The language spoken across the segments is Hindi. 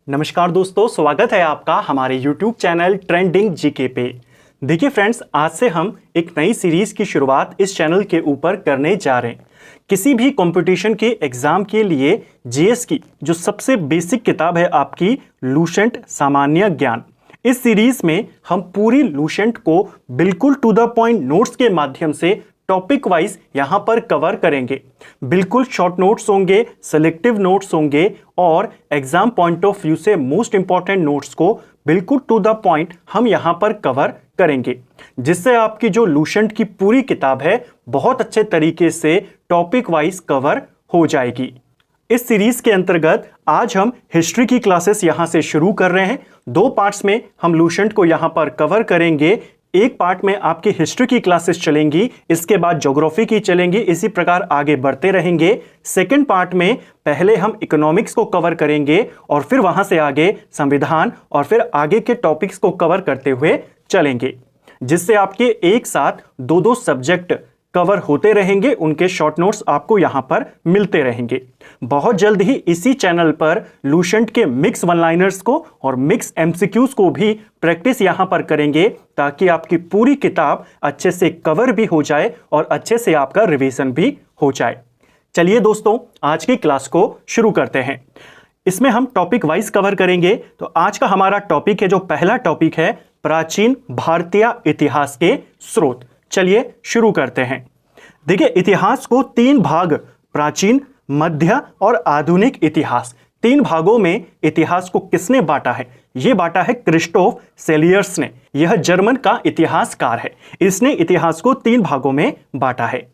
नमस्कार दोस्तों, स्वागत है आपका हमारे YouTube चैनल ट्रेंडिंग जीके पे। देखिए फ्रेंड्स, आज से हम एक नई सीरीज की शुरुआत इस चैनल के ऊपर करने जा रहे हैं। किसी भी कंपटीशन के एग्जाम के लिए जीएस की जो सबसे बेसिक किताब है आपकी लुसेंट सामान्य ज्ञान, इस सीरीज में हम पूरी लुसेंट को बिल्कुल टू द पॉइंट नोट्स के माध्यम से टॉपिक वाइज यहां पर कवर करेंगे। बिल्कुल शॉर्ट नोट्स होंगे, सेलेक्टिव नोट्स होंगे और एग्जाम पॉइंट ऑफ व्यू से मोस्ट इंपॉर्टेंट नोट्स को बिल्कुल टू द पॉइंट हम यहां पर कवर करेंगे, जिससे आपकी जो लुसेंट की पूरी किताब है बहुत अच्छे तरीके से टॉपिक वाइज कवर हो जाएगी। इस सीरीज के अंतर्गत आज हम हिस्ट्री की क्लासेस यहां से शुरू कर रहे हैं। दो पार्ट्स में हम लुसेंट को यहां पर कवर करेंगे। एक पार्ट में आपकी हिस्ट्री की क्लासेस चलेंगी, इसके बाद ज्योग्राफी की चलेंगी, इसी प्रकार आगे बढ़ते रहेंगे। सेकंड पार्ट में पहले हम इकोनॉमिक्स को कवर करेंगे और फिर वहां से आगे संविधान और फिर आगे के टॉपिक्स को कवर करते हुए चलेंगे, जिससे आपके एक साथ दो दो सब्जेक्ट कवर होते रहेंगे। उनके शॉर्ट नोट्स आपको यहां पर मिलते रहेंगे। बहुत जल्द ही इसी चैनल पर लुसेंट के मिक्स वन लाइनर्स को और मिक्स एमसीक्यूज को भी प्रैक्टिस यहां पर करेंगे, ताकि आपकी पूरी किताब अच्छे से कवर भी हो जाए और अच्छे से आपका रिवीजन भी हो जाए। चलिए दोस्तों, आज की क्लास को शुरू करते हैं। इसमें हम टॉपिक वाइज कवर करेंगे। तो आज का हमारा टॉपिक है, जो पहला टॉपिक है, प्राचीन भारतीय इतिहास के स्रोत। चलिए शुरू करते हैं। देखिए, इतिहास को तीन भाग, प्राचीन, मध्य और आधुनिक इतिहास, तीन भागों में इतिहास को किसने बांटा है? यह बांटा है क्रिस्टोफ सेलियर्स ने। यह जर्मन का इतिहासकार है। इसने इतिहास को तीन भागों में बांटा है।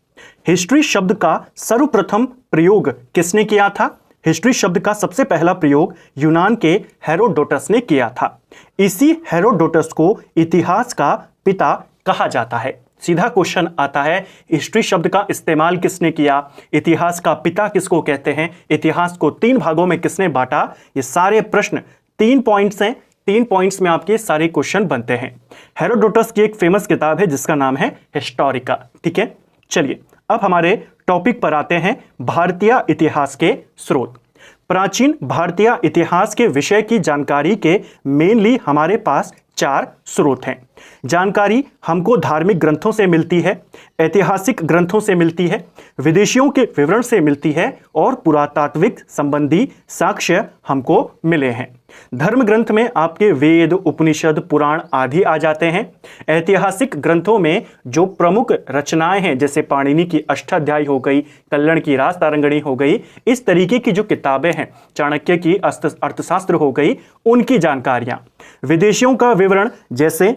हिस्ट्री शब्द का सर्वप्रथम प्रयोग किसने किया था? हिस्ट्री शब्द का सबसे पहला प्रयोग यूनान के हेरोडोटस ने किया था। इसी हेरोडोटस को इतिहास का पिता कहा जाता है। सीधा क्वेश्चन आता है, हिस्ट्री शब्द का इस्तेमाल किसने किया? इतिहास का पिता किसको कहते हैं? इतिहास को तीन भागों में किसने बांटा? ये सारे प्रश्न 3 पॉइंट्स हैं। 3 पॉइंट्स में आपके सारे क्वेश्चन बनते हैं। हेरोडोटस की एक फेमस किताब है जिसका नाम है हिस्टोरिका। ठीक है, चलिए अब हमारे टॉपिक पर आते हैं, भारतीय इतिहास के स्रोत। प्राचीन भारतीय इतिहास के विषय की जानकारी के मेनली हमारे पास 4 स्रोत हैं। जानकारी हमको धार्मिक ग्रंथों से मिलती है, ऐतिहासिक ग्रंथों से मिलती है, विदेशियों के विवरण से मिलती है और पुरातात्विक संबंधी साक्ष्य हमको मिले हैं। धर्म ग्रंथ में आपके वेद, उपनिषद, पुराण आदि आ जाते हैं। ऐतिहासिक ग्रंथों में जो प्रमुख रचनाएं हैं, जैसे पाणिनि की अष्टाध्यायी हो गई, कल्लण की राजतारंगिणी हो गई, इस तरीके की जो किताबें हैं, चाणक्य की अर्थशास्त्र हो गई, उनकी जानकारियां। विदेशियों का विवरण, जैसे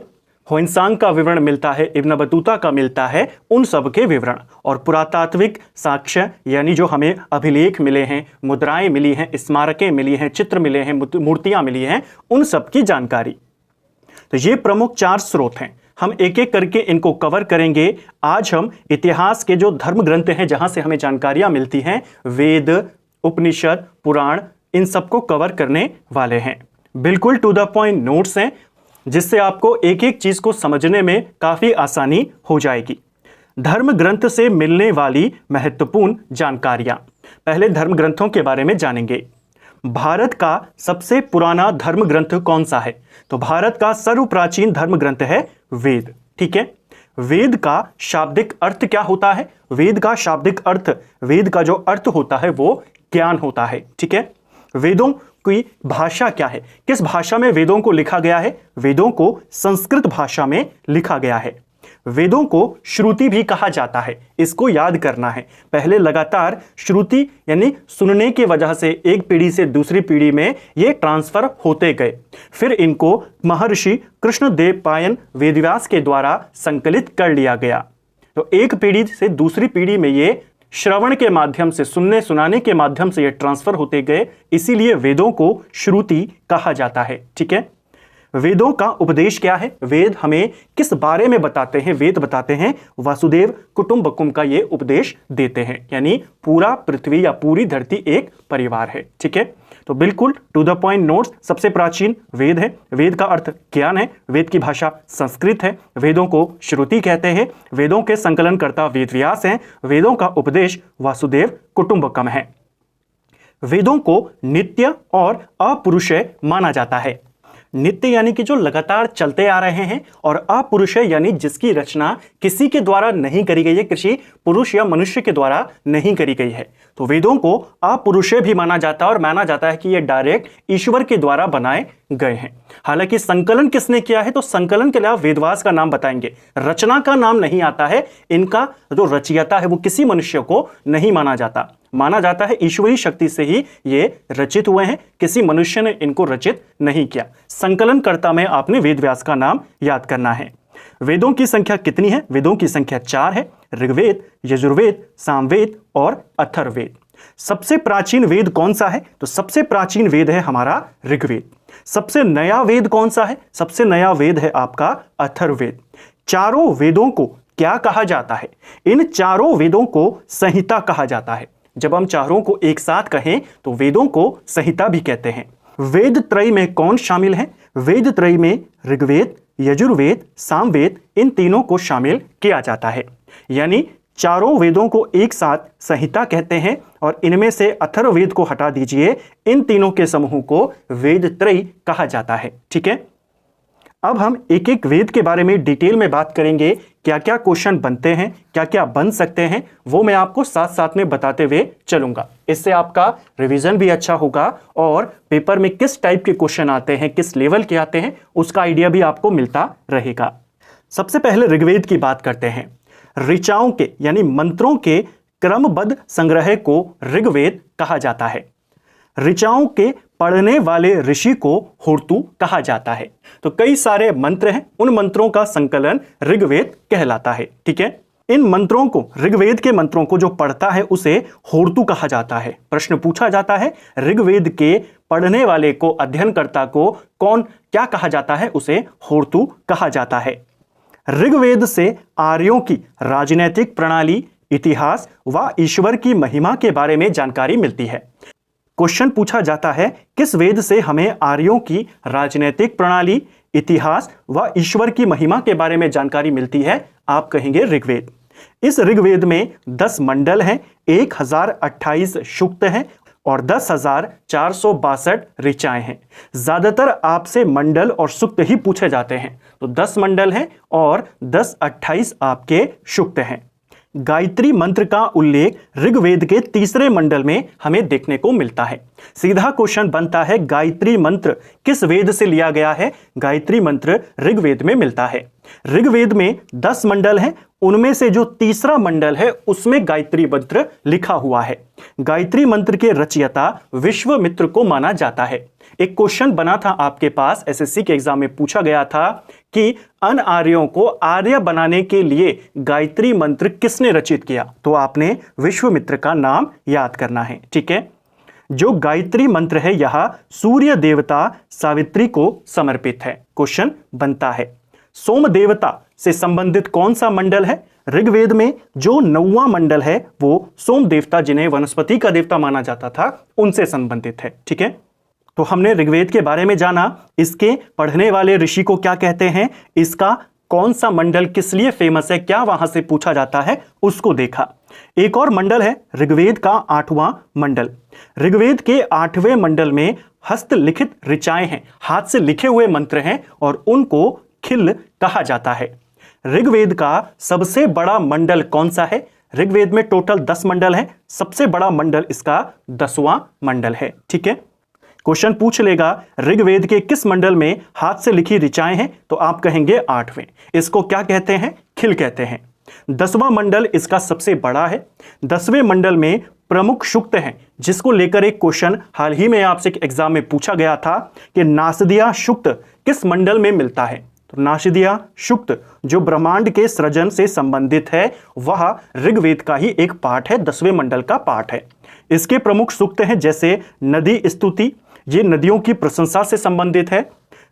ह्वेनसांग का विवरण मिलता है, इब्न बतूता का मिलता है, उन सब के विवरण। और पुरातात्विक साक्ष्य, यानी जो हमें अभिलेख मिले हैं, मुद्राएं मिली हैं, स्मारकें मिली हैं, चित्र मिले हैं, मूर्तियां मिली हैं, उन सब की जानकारी। तो ये प्रमुख 4 स्रोत हैं। हम एक एक करके इनको कवर करेंगे। आज हम इतिहास के जो धर्म ग्रंथ हैं, जहां से हमें जानकारियां मिलती हैं, वेद, उपनिषद, पुराण, इन सबको कवर करने वाले हैं। बिल्कुल टू द पॉइंट नोट्स हैं, जिससे आपको एक एक चीज को समझने में काफी आसानी हो जाएगी। धर्म ग्रंथ से मिलने वाली महत्वपूर्ण जानकारियां। पहले धर्म ग्रंथों के बारे में जानेंगे। भारत का सबसे पुराना धर्म ग्रंथ कौन सा है? तो भारत का सर्वप्राचीन धर्म ग्रंथ है वेद। ठीक है, वेद का शाब्दिक अर्थ क्या होता है? वेद का शाब्दिक अर्थ, वेद का जो अर्थ होता है वो ज्ञान होता है। ठीक है, वेदों की भाषा क्या है? किस भाषा में वेदों को लिखा गया है? वेदों को संस्कृत भाषा में लिखा गया है। वेदों को श्रुति भी कहा जाता है, इसको याद करना है। पहले लगातार श्रुति यानी सुनने की वजह से एक पीढ़ी से दूसरी पीढ़ी में ये ट्रांसफर होते गए। फिर इनको महर्षि कृष्णदेवपायन वेदव्यास के द्वारा संकलित कर लिया गया। तो एक पीढ़ी से दूसरी पीढ़ी में ये श्रवण के माध्यम से, सुनने सुनाने के माध्यम से ये ट्रांसफर होते गए, इसीलिए वेदों को श्रुति कहा जाता है। ठीक है, वेदों का उपदेश क्या है? वेद हमें किस बारे में बताते हैं? वेद बताते हैं वसुदेव कुटुंबकम का ये उपदेश देते हैं, यानी पूरा पृथ्वी या पूरी धरती एक परिवार है। ठीक है, तो बिल्कुल टू द पॉइंट नोट्स। सबसे प्राचीन वेद है, वेद का अर्थ ज्ञान है, वेद की भाषा संस्कृत है, वेदों को श्रुति कहते हैं, वेदों के संकलनकर्ता वेदव्यास हैं, वेदों का उपदेश वासुदेव कुटुंबकम है। वेदों को नित्य और अपुरुषेय माना जाता है। नित्य यानी कि जो लगातार चलते आ रहे हैं, और अपुरुषेय यानी जिसकी रचना किसी के द्वारा नहीं करी गई है, किसी पुरुष या मनुष्य के द्वारा नहीं करी गई है। तो वेदों को अपुरुषेय भी माना जाता है और माना जाता है कि ये डायरेक्ट ईश्वर के द्वारा बनाए गए हैं। हालांकि संकलन किसने किया है, तो संकलन के लिए आप वेदव्यास का नाम बताएंगे, रचना का नाम नहीं आता है। इनका जो रचयिता है वो किसी मनुष्य को नहीं माना जाता, माना जाता है ईश्वरीय शक्ति से ही ये रचित हुए हैं, किसी मनुष्य ने इनको रचित नहीं किया। संकलनकर्ता में आपने वेदव्यास का नाम याद करना है। वेदों की संख्या कितनी है? वेदों की संख्या 4 है, ऋग्वेद, यजुर्वेद, सामवेद और अथर्ववेद। सबसे प्राचीन वेद कौन सा है? तो सबसे प्राचीन वेद है हमारा ऋग्वेद। सबसे नया वेद कौन सा है? सबसे नया वेद है आपका अथर्ववेद। चारों वेदों को क्या कहा जाता है? इन चारों वेदों को संहिता कहा जाता है। जब हम चारों को एक साथ कहें तो वेदों को संहिता भी कहते हैं। वेद त्रय में कौन शामिल है? वेद त्रय में ऋग्वेद, यजुर्वेद, सामवेद, इन तीनों को शामिल किया जाता है। यानी चारों वेदों को एक साथ संहिता कहते हैं, और इनमें से अथर्ववेद को हटा दीजिए, इन तीनों के समूह को वेद त्रय कहा जाता है। ठीक है, अब हम एक एक वेद के बारे में डिटेल में बात करेंगे। क्या क्या क्वेश्चन बनते हैं, क्या क्या बन सकते हैं, वो मैं आपको साथ साथ में बताते हुए चलूंगा। इससे आपका रिवीजन भी अच्छा होगा और पेपर में किस टाइप के क्वेश्चन आते हैं, किस लेवल के आते हैं, उसका आइडिया भी आपको मिलता रहेगा। सबसे पहले ऋग्वेद की बात करते हैं। ऋचाओं के यानी मंत्रों के क्रमबद्ध संग्रह को ऋग्वेद कहा जाता है। ऋचाओं के पढ़ने वाले ऋषि को होर्तु कहा जाता है। तो कई सारे मंत्र हैं, उन मंत्रों का संकलन ऋग्वेद कहलाता है। ठीक है, इन मंत्रों को, ऋग्वेद के मंत्रों को जो पढ़ता है उसे होर्तु कहा जाता है। प्रश्न पूछा जाता है, ऋग्वेद के पढ़ने वाले को, अध्ययनकर्ता को क्या कहा जाता है? उसे होर्तु कहा जाता है। ऋग्वेद से आर्यों की राजनीतिक प्रणाली, इतिहास व ईश्वर की महिमा के बारे में जानकारी मिलती है। क्वेश्चन पूछा जाता है, किस वेद से हमें आर्यों की राजनीतिक प्रणाली, इतिहास व ईश्वर की महिमा के बारे में जानकारी मिलती है? आप कहेंगे ऋग्वेद। इस ऋग्वेद में 10 मंडल हैं, 1028 सूक्त हैं और 10,462 ऋचाएं हैं। ज्यादातर आपसे मंडल और सूक्त ही पूछे जाते हैं, तो 10 मंडल हैं और 1028 आपके सूक्त हैं। गायत्री मंत्र का उल्लेख ऋग्वेद के 3 मंडल में हमें देखने को मिलता है। सीधा क्वेश्चन बनता है, गायत्री मंत्र किस वेद से लिया गया है? गायत्री मंत्र ऋग्वेद में मिलता है। ऋग्वेद में 10 मंडल हैं, उनमें से जो 3 मंडल है उसमें गायत्री मंत्र लिखा हुआ है। गायत्री मंत्र के रचयिता विश्वामित्र को माना जाता है। एक क्वेश्चन बना था आपके पास, एसएससी के एग्जाम में पूछा गया था कि अन आर्यों को आर्य बनाने के लिए गायत्री मंत्र किसने रचित किया? तो आपने विश्वामित्र का नाम याद करना है। ठीक है, जो गायत्री मंत्र है यह सूर्य देवता सावित्री को समर्पित है। क्वेश्चन बनता है, सोम देवता से संबंधित कौन सा मंडल है? ऋग्वेद में जो 9वां मंडल है वो सोम देवता, जिन्हें वनस्पति का देवता माना जाता था, उनसे संबंधित है। ठीक है, तो हमने ऋग्वेद के बारे में जाना, इसके पढ़ने वाले ऋषि को क्या कहते हैं, इसका कौन सा मंडल किस लिए फेमस है, क्या वहां से पूछा जाता है, उसको देखा। एक और मंडल है ऋग्वेद का 8वां मंडल। ऋग्वेद के 8वें मंडल में हस्तलिखित ऋचाएं हैं, हाथ से लिखे हुए मंत्र हैं और उनको खिल कहा जाता है। ऋग्वेद का सबसे बड़ा मंडल कौन सा है? ऋग्वेद में टोटल 10 मंडल हैं, सबसे बड़ा मंडल इसका 10वां मंडल है। ठीक है, क्वेश्चन पूछ लेगा ऋग्वेद के किस मंडल में हाथ से लिखी ऋचाएं हैं? तो आप कहेंगे 8वें। इसको क्या कहते हैं? खिल कहते हैं। 10वां मंडल इसका सबसे बड़ा है। 10वें मंडल में प्रमुख सूक्त हैं, जिसको लेकर एक क्वेश्चन हाल ही में आपसे एग्जाम में पूछा गया था कि नासदिया सूक्त किस मंडल में मिलता है? तो नासदिया सूक्त जो ब्रह्मांड के सृजन से संबंधित है, वह ऋग्वेद का ही एक पार्ट है, 10वें मंडल का पार्ट है। इसके प्रमुख सूक्त हैं जैसे नदी स्तुति, ये नदियों की प्रशंसा से संबंधित है।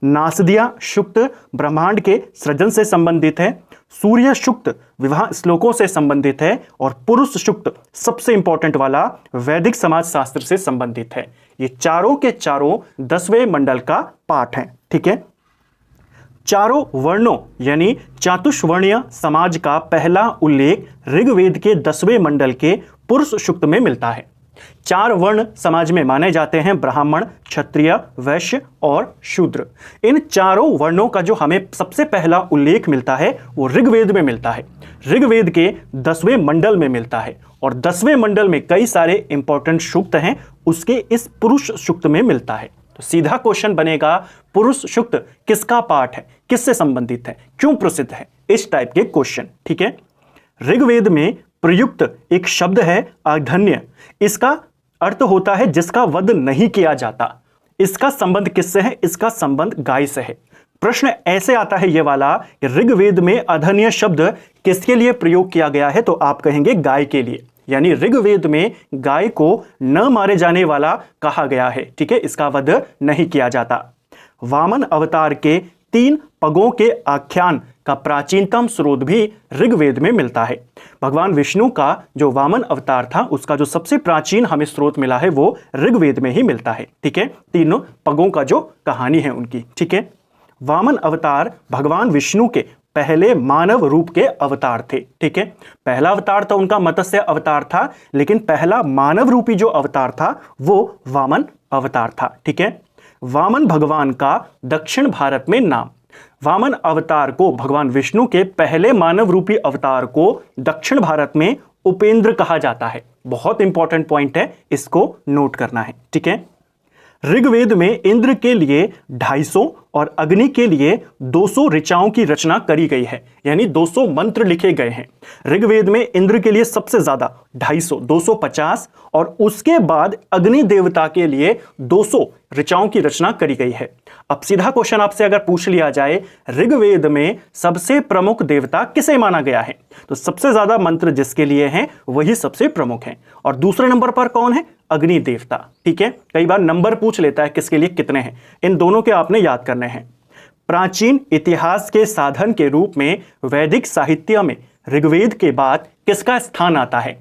नासदिया सूक्त ब्रह्मांड के सृजन से संबंधित है। सूर्य सूक्त विवाह श्लोकों से संबंधित है और पुरुष सूक्त सबसे इंपॉर्टेंट वाला वैदिक समाज शास्त्र से संबंधित है। ये चारों के चारों 10वें मंडल का पार्ट है। ठीक है, चारों वर्णों यानी चातुष्वर्णीय समाज का पहला उल्लेख ऋग्वेद के 10वें मंडल के पुरुष सूक्त में मिलता है। 4 वर्ण समाज में माने जाते हैं, ब्राह्मण, क्षत्रिय, वैश्य और शूद्र। इन चारों वर्णों का जो हमें सबसे पहला उल्लेख मिलता है वो ऋग्वेद में मिलता है। ऋग्वेद के 10वें मंडल में मिलता है और 10वें मंडल में कई सारे इंपॉर्टेंट सूक्त हैं, उसके इस पुरुष सूक्त में मिलता है। तो सीधा क्वेश्चन बनेगा, पुरुष सूक्त किसका पाठ है, किससे संबंधित है, क्यों प्रसिद्ध है, इस टाइप के क्वेश्चन। ठीक है। ऋग्वेद में प्रयुक्त एक शब्द है अधन्य। इसका अर्थ होता है जिसका वध नहीं किया जाता। इसका संबंध किससे है? इसका संबंध गाय से है। प्रश्न ऐसे आता है ये वाला, ऋग्वेद में अधन्य शब्द किसके लिए प्रयोग किया गया है? तो आप कहेंगे गाय के लिए, यानी ऋग्वेद में गाय को न मारे जाने वाला कहा गया है। ठीक है, इसका वध नहीं किया जाता। वामन अवतार के 3 पगों के आख्यान का प्राचीनतम स्रोत भी ऋग्वेद में मिलता है। भगवान विष्णु का जो वामन अवतार था उसका जो सबसे प्राचीन हमें स्रोत मिला है वो ऋग्वेद में ही मिलता है। ठीक है, 3 पगों का जो कहानी है उनकी। ठीक है, वामन अवतार भगवान विष्णु के पहले मानव रूप के अवतार थे। ठीक है, पहला अवतार तो उनका मत्स्य अवतार था, लेकिन पहला मानव रूपी जो अवतार था वो वामन अवतार था। ठीक है, वामन भगवान का दक्षिण भारत में नाम। वामन अवतार को, भगवान विष्णु के पहले मानव रूपी अवतार को दक्षिण भारत में उपेंद्र कहा जाता है। बहुत इंपॉर्टेंट पॉइंट है, इसको नोट करना है। ठीक है, ऋग्वेद में इंद्र के लिए 250 और अग्नि के लिए 200 ऋचाओं की रचना करी गई है, यानी 200 मंत्र लिखे गए हैं। ऋग्वेद में इंद्र के लिए सबसे ज्यादा 250, 250 और उसके बाद अग्नि देवता के लिए 200 ऋचाओं की रचना करी गई है। अब सीधा क्वेश्चन आपसे अगर पूछ लिया जाए, ऋग्वेद में सबसे प्रमुख देवता किसे माना गया है? तो सबसे ज्यादा मंत्र जिसके लिए हैं वही सबसे प्रमुख हैं। और दूसरे नंबर पर कौन है? अग्नि देवता। ठीक है, कई बार नंबर पूछ लेता है किसके लिए कितने हैं, इन दोनों के आपने याद करने हैं। प्राचीन इतिहास के साधन के रूप में वैदिक साहित्य में ऋग्वेद के बाद किसका स्थान आता है?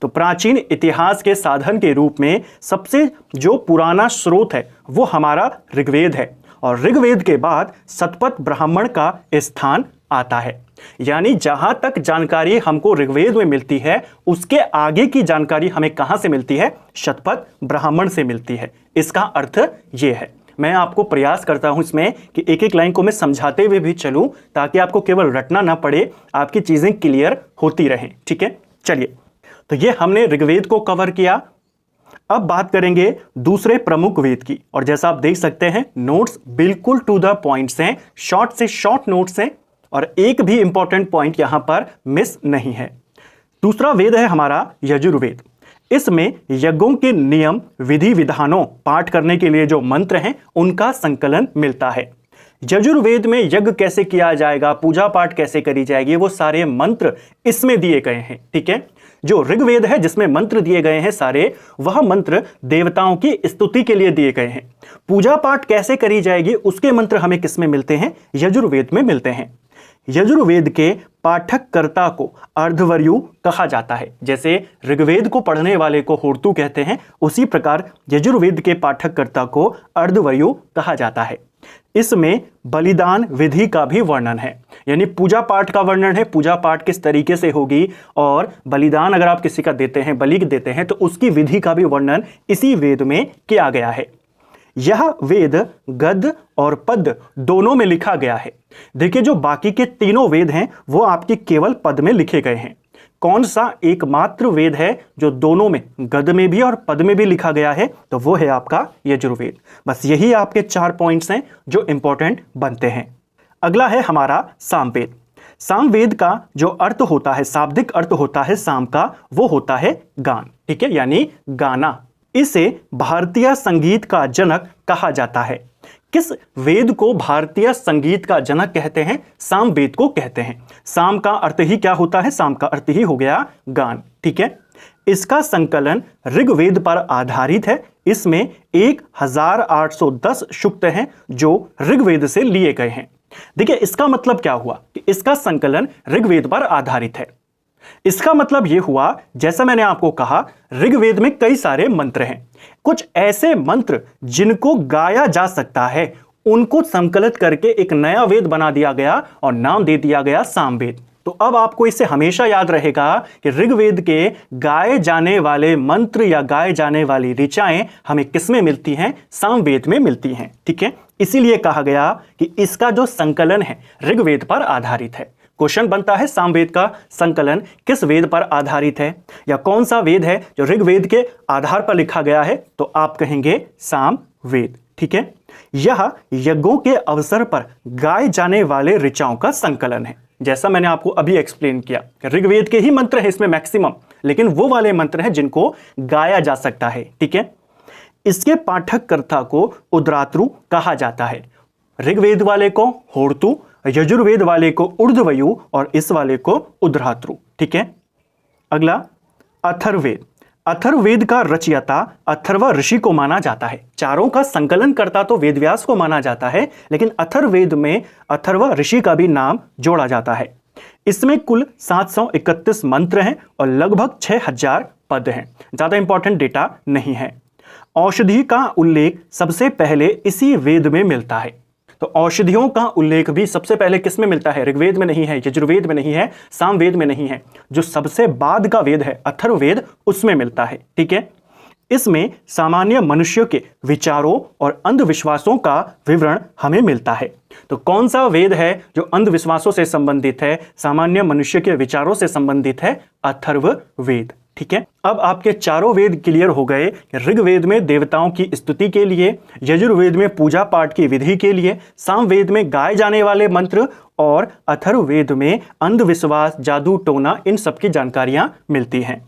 तो प्राचीन इतिहास के साधन के रूप में सबसे जो पुराना स्रोत है वो हमारा ऋग्वेद है, और ऋग्वेद के बाद शतपथ ब्राह्मण का स्थान आता है। यानी जहां तक जानकारी हमको ऋग्वेद में मिलती है उसके आगे की जानकारी हमें कहां से मिलती है? शतपथ ब्राह्मण से मिलती है। इसका अर्थ यह है। मैं आपको प्रयास करता हूं इसमें कि एक एक लाइन को मैं समझाते हुए भी चलूं ताकि आपको केवल रटना ना पड़े, आपकी चीजें क्लियर होती रहें। ठीक है, चलिए, तो ये हमने ऋग्वेद को कवर किया। अब बात करेंगे दूसरे प्रमुख वेद की, और जैसा आप देख सकते हैं नोट्स बिल्कुल टू द पॉइंट्स हैं, शॉर्ट से शॉर्ट नोट्स हैं और एक भी इंपॉर्टेंट पॉइंट यहां पर मिस नहीं है। दूसरा वेद है हमारा यजुर्वेद। इसमें यज्ञों के नियम, विधि विधानों, पाठ करने के लिए जो मंत्र हैं उनका संकलन मिलता है। यजुर्वेद में यज्ञ कैसे किया जाएगा, पूजा पाठ कैसे करी जाएगी, वो सारे मंत्र इसमें दिए गए हैं। ठीक है, जो ऋग्वेद है जिसमें मंत्र दिए गए हैं सारे, वह मंत्र देवताओं की स्तुति के लिए दिए गए हैं। पूजा पाठ कैसे करी जाएगी उसके मंत्र हमें किसमें मिलते हैं? यजुर्वेद में मिलते हैं। यजुर्वेद के पाठककर्ता को अर्धवर्यु कहा जाता है। जैसे ऋग्वेद को पढ़ने वाले को होर्तु कहते हैं, उसी प्रकार यजुर्वेद के पाठककर्ता को अर्धवर्यु कहा जाता है। इसमें बलिदान विधि का भी वर्णन है, यानी पूजा पाठ का वर्णन है, पूजा पाठ किस तरीके से होगी, और बलिदान अगर आप किसी का देते हैं, बलि देते हैं, तो उसकी विधि का भी वर्णन इसी वेद में किया गया है। यह वेद गद्य और पद्य दोनों में लिखा गया है। देखिए, जो बाकी के तीनों वेद हैं वो आपके केवल पद में लिखे गए हैं। कौन सा एकमात्र वेद है जो दोनों में, गद्य में भी और पद में भी लिखा गया है? तो वो है आपका यजुर्वेद। बस यही आपके 4 पॉइंट्स हैं जो इंपॉर्टेंट बनते हैं। अगला है हमारा सामवेद। सामवेद का जो अर्थ होता है, शाब्दिक अर्थ होता है साम का, वो होता है गान। ठीक है, यानी गाना। इसे भारतीय संगीत का जनक कहा जाता है। किस वेद को भारतीय संगीत का जनक कहते हैं? सामवेद को कहते हैं। साम का अर्थ ही क्या होता है? साम का अर्थ ही हो गया गान। ठीक है, इसका संकलन ऋग्वेद पर आधारित है। इसमें 1810 सूक्त हैं जो ऋग्वेद से लिए गए हैं। देखिए, इसका मतलब क्या हुआ कि इसका संकलन ऋग्वेद पर आधारित है। इसका मतलब यह हुआ, जैसा मैंने आपको कहा, ऋग्वेद में कई सारे मंत्र हैं। कुछ ऐसे मंत्र जिनको गाया जा सकता है उनको संकलित करके एक नया वेद बना दिया गया और नाम दे दिया गया सामवेद। तो अब आपको इससे हमेशा याद रहेगा कि ऋग्वेद के गाए जाने वाले मंत्र या गाए जाने वाली ऋचाएं हमें किसमें मिलती हैं? सामवेद में मिलती हैं। ठीक है, इसीलिए कहा गया कि इसका जो संकलन है ऋग्वेद पर आधारित है। क्वेश्चन बनता है सामवेद का संकलन किस वेद पर आधारित है, या कौन सा वेद है जो ऋग्वेद के आधार पर लिखा गया है? तो आप कहेंगे सामवेद। ठीक है, यह यज्ञों के अवसर पर गाए जाने वाले ऋचाओं का संकलन है। जैसा मैंने आपको अभी एक्सप्लेन किया, ऋग्वेद के ही मंत्र है इसमें मैक्सिमम, लेकिन वो वाले मंत्र हैं जिनको गाया जा सकता है। ठीक है, इसके पाठक कर्ता को उद्रात्रु कहा जाता है। ऋग्वेद वाले को होर्तु, यजुर्वेद वाले को ऊर्ध्वयु और इस वाले को उद्रात्रु। ठीक है, अगला अथर्ववेद। अथर्ववेद का रचयिता अथर्व ऋषि को माना जाता है। चारों का संकलन करता तो वेदव्यास को माना जाता है, लेकिन अथर्ववेद में अथर्व ऋषि का भी नाम जोड़ा जाता है। इसमें कुल 731 मंत्र हैं और लगभग 6000 पद हैं। ज्यादा इंपॉर्टेंट डेटा नहीं है। औषधि का उल्लेख सबसे पहले इसी वेद में मिलता है। तो औषधियों का उल्लेख भी सबसे पहले किस में मिलता है? ऋग्वेद में नहीं है, यजुर्वेद में नहीं है, सामवेद में नहीं है। जो सबसे बाद का वेद है अथर्ववेद, उसमें मिलता है। ठीक है, इसमें सामान्य मनुष्यों के विचारों और अंधविश्वासों का विवरण हमें मिलता है। तो कौन सा वेद है जो अंधविश्वासों से संबंधित है, सामान्य मनुष्य के विचारों से संबंधित है? अथर्ववेद। ठीक है, अब आपके चारों वेद क्लियर हो गए। ऋग्वेद में देवताओं की स्तुति के लिए, यजुर्वेद में पूजा पाठ की विधि के लिए, सामवेद में गाए जाने वाले मंत्र और अथर्ववेद में अंधविश्वास, जादू टोना, इन सब की जानकारियां मिलती हैं।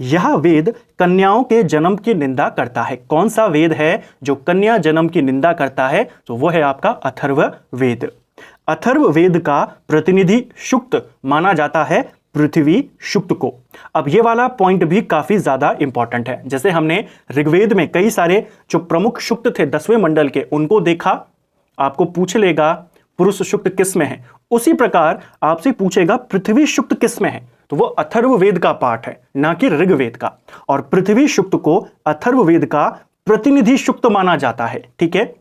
यह वेद कन्याओं के जन्म की निंदा करता है। कौन सा वेद है जो कन्या जन्म की निंदा करता है? तो वो है आपका अथर्ववेद। अथर्ववेद का प्रतिनिधि शुक्त माना जाता है पृथ्वी शुक्त को। अब ये वाला पॉइंट भी काफी ज्यादा इंपॉर्टेंट है। जैसे हमने ऋग्वेद में कई सारे जो प्रमुख शुक्त थे 10वें मंडल के, उनको देखा, आपको पूछ लेगा पुरुष शुक्त किस में है, उसी प्रकार आपसे पूछेगा पृथ्वी शुक्त किस में है, तो वो अथर्ववेद का पाठ है, ना कि ऋग्वेद का। और पृथ्वी शुक्त को अथर्ववेद का प्रतिनिधि शुक्त माना जाता है। ठीक है,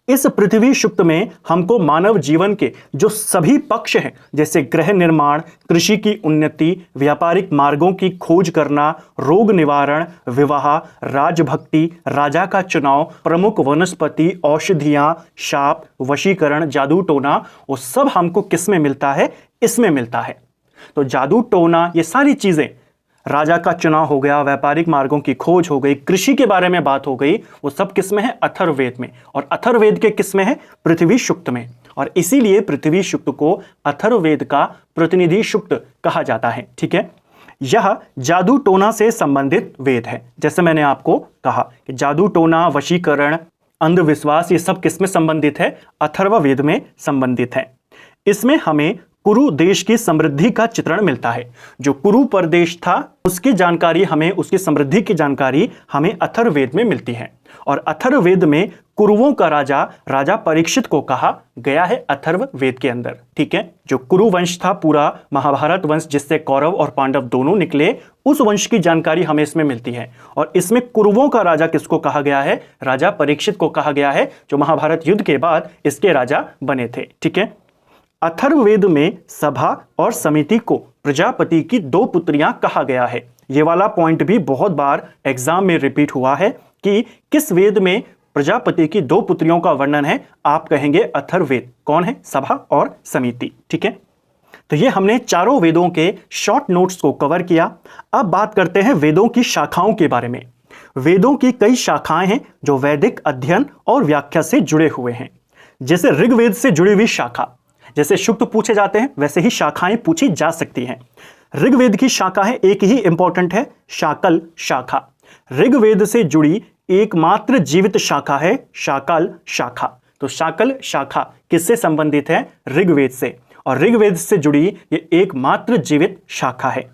इस पृथ्वी शुक्त में हमको मानव जीवन के जो सभी पक्ष हैं, जैसे गृह निर्माण, कृषि की उन्नति, व्यापारिक मार्गों की खोज करना, रोग निवारण, विवाह, राजभक्ति, राजा का चुनाव, प्रमुख वनस्पति, औषधियां, शाप, वशीकरण, जादू टोना, वो सब हमको किस में मिलता है? इसमें मिलता है। तो जादू टोना, ये सारी चीजें, राजा का चुनाव हो गया, व्यापारिक मार्गों की खोज हो गई, कृषि के बारे में बात हो गई, वो सब किस में है? अथर्ववेद में। और अथर्ववेद के किस में है? पृथ्वी शुक्त में। और इसीलिए पृथ्वी शुक्त को अथर्ववेद का प्रतिनिधि शुक्त कहा जाता है। ठीक है, यह जादू टोना से संबंधित वेद है। जैसे मैंने आपको कहा कि जादू टोना, वशीकरण, अंधविश्वास, ये सब किस में संबंधित है? अथर्ववेद में संबंधित है। इसमें हमें कुरु देश की समृद्धि का चित्रण मिलता है। जो कुरु प्रदेश था उसकी जानकारी हमें, उसकी समृद्धि की जानकारी हमें अथर्ववेद में मिलती है। और अथर्ववेद में कुरुओं का राजा, राजा परीक्षित को कहा गया है अथर्ववेद के अंदर। ठीक है, जो कुरु वंश था, पूरा महाभारत वंश जिससे कौरव और पांडव दोनों निकले, उस वंश की जानकारी हमें इसमें मिलती है। और इसमें कुरुओं का राजा किसको कहा गया है? राजा परीक्षित को कहा गया है, जो महाभारत युद्ध के बाद इसके राजा बने थे। ठीक है, अथर्ववेद में सभा और समिति को प्रजापति की 2 पुत्रियां कहा गया है। ये वाला पॉइंट भी बहुत बार एग्जाम में रिपीट हुआ है कि किस वेद में प्रजापति की 2 पुत्रियों का वर्णन है? आप कहेंगे अथर्ववेद। कौन है? सभा और समिति। ठीक है, तो ये हमने चारों वेदों के शॉर्ट नोट्स को कवर किया। अब बात करते हैं वेदों की शाखाओं के बारे में। वेदों की कई शाखाएं हैं जो वैदिक अध्ययन और व्याख्या से जुड़े हुए हैं। जैसे ऋग्वेद से जुड़ी हुई शाखा, जैसे शुक्त पूछे जाते हैं वैसे ही शाखाएं पूछी जा सकती हैं। ऋग्वेद की शाखा है, एक ही इंपॉर्टेंट है, शाकल शाखा। ऋग्वेद से जुड़ी एकमात्र जीवित शाखा है शाकल शाखा। तो शाकल शाखा किससे संबंधित है? ऋग्वेद से। और ऋग्वेद से जुड़ी ये एकमात्र जीवित शाखा है।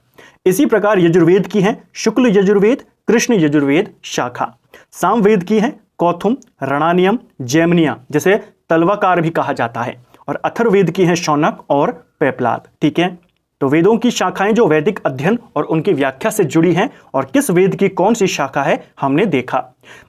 इसी प्रकार यजुर्वेद की है शुक्ल यजुर्वेद, कृष्ण यजुर्वेद शाखा। सामवेद की है कौथुम, रणानियम, जैमिनिया, जैसे तलवाकार भी कहा जाता है। और अथर्ववेद की है शौनक और पेपलाद। ठीक है, तो वेदों की शाखाएं जो वैदिक अध्ययन और उनकी व्याख्या से जुड़ी हैं और किस वेद की कौन सी शाखा है हमने देखा।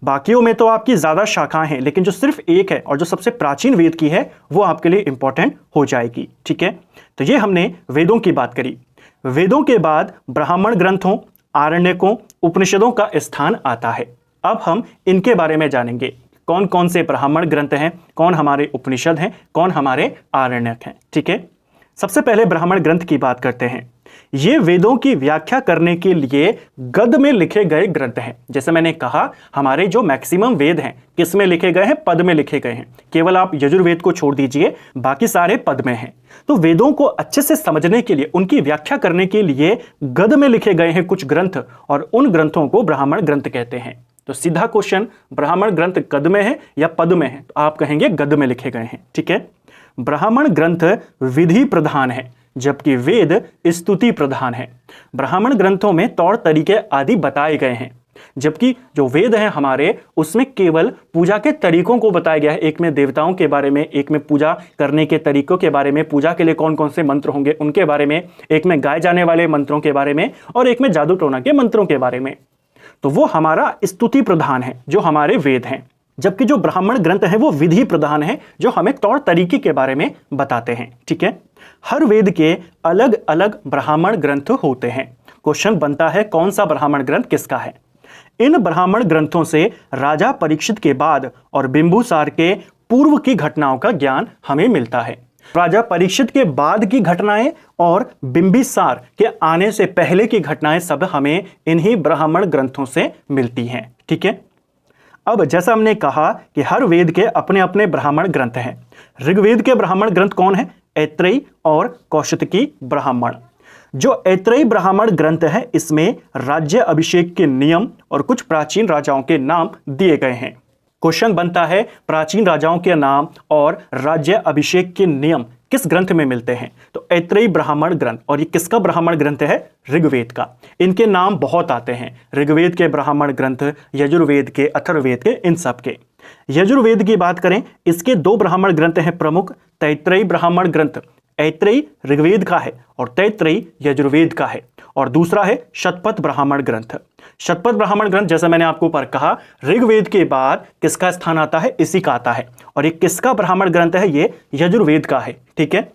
बाकियों में तो आपकी ज़्यादा शाखाएं हैं, लेकिन जो सिर्फ एक है और जो सबसे प्राचीन वेद की है वो आपके लिए इंपॉर्टेंट हो जाएगी। ठीक है, तो ये हमने वेदों की बात करी। वेदों के बाद ब्राह्मण ग्रंथों, आरण्यकों, उपनिषदों का स्थान आता है। अब हम इनके बारे में जानेंगे, कौन कौन से ब्राह्मण ग्रंथ हैं, कौन हमारे उपनिषद हैं, कौन हमारे आरण्यक हैं। ठीक है, सबसे पहले ब्राह्मण ग्रंथ की बात करते हैं। ये वेदों की व्याख्या करने के लिए गद्य में लिखे गए ग्रंथ हैं। जैसे मैंने कहा, हमारे जो मैक्सिमम वेद हैं किस में लिखे गए हैं? पद में लिखे गए हैं। केवल आप यजुर्वेद को छोड़ दीजिए, बाकी सारे पद में हैं। तो वेदों को अच्छे से समझने के लिए, उनकी व्याख्या करने के लिए गद्य में लिखे गए हैं कुछ ग्रंथ, और उन ग्रंथों को ब्राह्मण ग्रंथ कहते हैं। तो सीधा क्वेश्चन, ब्राह्मण ग्रंथ गद्य में है या पद में है? तो आप कहेंगे गद्य में लिखे गए हैं। ठीक है, ब्राह्मण ग्रंथ विधि प्रधान है, जबकि वेद स्तुति प्रधान है। ब्राह्मण ग्रंथों में तौर तरीके आदि बताए गए हैं, जबकि जो वेद हैं हमारे, उसमें केवल पूजा के तरीकों को बताया गया है। एक में देवताओं के बारे में, एक में पूजा करने के तरीकों के बारे में, पूजा के लिए कौन कौन से मंत्र होंगे उनके बारे में, एक में गाए जाने वाले मंत्रों के बारे में, और एक में जादू टोना के मंत्रों के बारे में। तो वो हमारा स्तुति प्रधान है जो हमारे वेद हैं, जबकि जो ब्राह्मण ग्रंथ हैं वो विधि प्रधान है, जो हमें तौर तरीके के बारे में बताते हैं। ठीक है, हर वेद के अलग अलग ब्राह्मण ग्रंथ होते हैं। क्वेश्चन बनता है, कौन सा ब्राह्मण ग्रंथ किसका है? इन ब्राह्मण ग्रंथों से राजा परीक्षित के बाद और बिंबुसार के पूर्व की घटनाओं का ज्ञान हमें मिलता है। राजा परीक्षित के बाद की घटनाएं और बिंबिसार के आने से पहले की घटनाएं सब हमें इन्हीं ब्राह्मण ग्रंथों से मिलती हैं। ठीक है, अब जैसा हमने कहा कि हर वेद के अपने अपने ब्राह्मण ग्रंथ हैं। ऋग्वेद के ब्राह्मण ग्रंथ कौन है? ऐत्रेयी और कौशिकी ब्राह्मण। जो ऐत्रेयी ब्राह्मण ग्रंथ है, इसमें राज्य अभिषेक के नियम और कुछ प्राचीन राजाओं के नाम दिए गए हैं। क्वेश्चन बनता है, प्राचीन राजाओं के नाम और राज्य अभिषेक के नियम किस ग्रंथ में मिलते हैं? तो ऐत्रेयी ब्राह्मण ग्रंथ। और ये किसका ब्राह्मण ग्रंथ है? ऋग्वेद का। इनके नाम बहुत आते हैं, ऋग्वेद के ब्राह्मण ग्रंथ, यजुर्वेद के, अथर्ववेद के, इन सब के। यजुर्वेद की बात करें, इसके दो ब्राह्मण ग्रंथ हैं प्रमुख। तैत्रेयी ब्राह्मण ग्रंथ, ऐत्रेयी ऋग्वेद का है और तैत्रेयी यजुर्वेद का है, और दूसरा है शतपथ ब्राह्मण ग्रंथ। शतपथ ब्राह्मण ग्रंथ, जैसा मैंने आपको ऊपर कहा, ऋग्वेद के बाद किसका स्थान आता है? इसी का आता है। और ये किसका ब्राह्मण ग्रंथ है? ये यजुर्वेद का है। ठीक है,